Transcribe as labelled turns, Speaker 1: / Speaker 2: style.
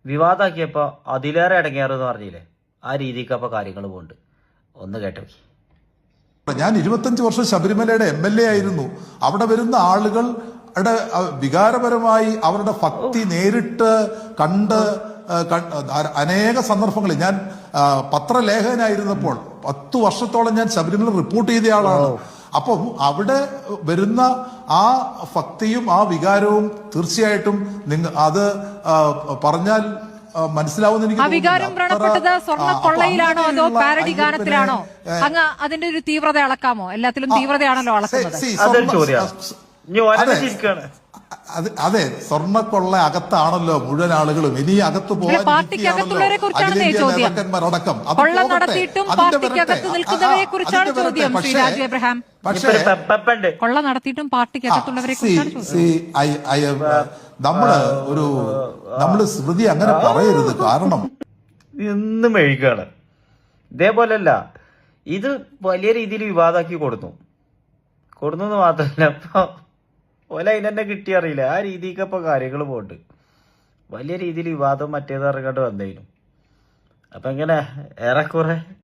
Speaker 1: വിവാദമാക്കിയപ്പോൾ അതിലേറെ ഇടങ്ങേറെന്ന് പറഞ്ഞില്ലേ, ആ രീതിക്ക് അപ്പോൾ കാര്യങ്ങൾ പോകുന്നുണ്ട്. ഒന്ന് കേട്ടോ.
Speaker 2: ഞാൻ 25 വർഷം ശബരിമലയുടെ MLA ആയിരുന്നു. അവിടെ വരുന്ന ആളുകളുടെ വികാരപരമായി അവരുടെ ഭക്തി നേരിട്ട് കണ്ട് അനേക സന്ദർഭങ്ങളിൽ ഞാൻ പത്രലേഖകനായിരുന്നപ്പോൾ 10 വർഷത്തോളം ഞാൻ ശബരിമല റിപ്പോർട്ട് ചെയ്ത ആളാണ്. അപ്പം അവിടെ വരുന്ന ആ ഭക്തിയും ആ വികാരവും തീർച്ചയായിട്ടും അത് പറഞ്ഞാൽ മനസ്സിലാവുന്ന എനിക്ക്
Speaker 3: വികാരം വ്രണപ്പെട്ടത് സ്വർണ്ണ കൊള്ളയിലാണോ അതോ പാരഡി ഗാനത്തിലാണോ? അങ്ങ് അതിന്റെ ഒരു തീവ്രത അളക്കാമോ? എല്ലാത്തിലും തീവ്രതയാണല്ലോ അളക്കുന്നത്.
Speaker 2: അതെ, സ്വർണ്ണക്കൊള്ള അകത്താണല്ലോ മുഴുവൻ ആളുകളും. ഇനി അകത്ത് പോകാൻ നമ്മള് സ്മൃതി അങ്ങനെ പറയരുത്. കാരണം
Speaker 1: ഇന്നും മെഴുകാണ്. ഇതേപോലല്ല, ഇത് വലിയ രീതിയിൽ വിവാദമാക്കി കൊടുന്നു മാത്രമല്ല, ഇപ്പൊ ഓല അതിനെന്നെ കിട്ടിയറിയില്ല. ആ രീതിക്ക് ഇപ്പൊ കാര്യങ്ങൾ പോകുന്നുണ്ട്. വലിയ രീതിയിൽ വിവാദം മറ്റേത് ഇറങ്ങാണ്ട് വന്നേനും. അപ്പൊ ഇങ്ങനെ ഏറെക്കുറെ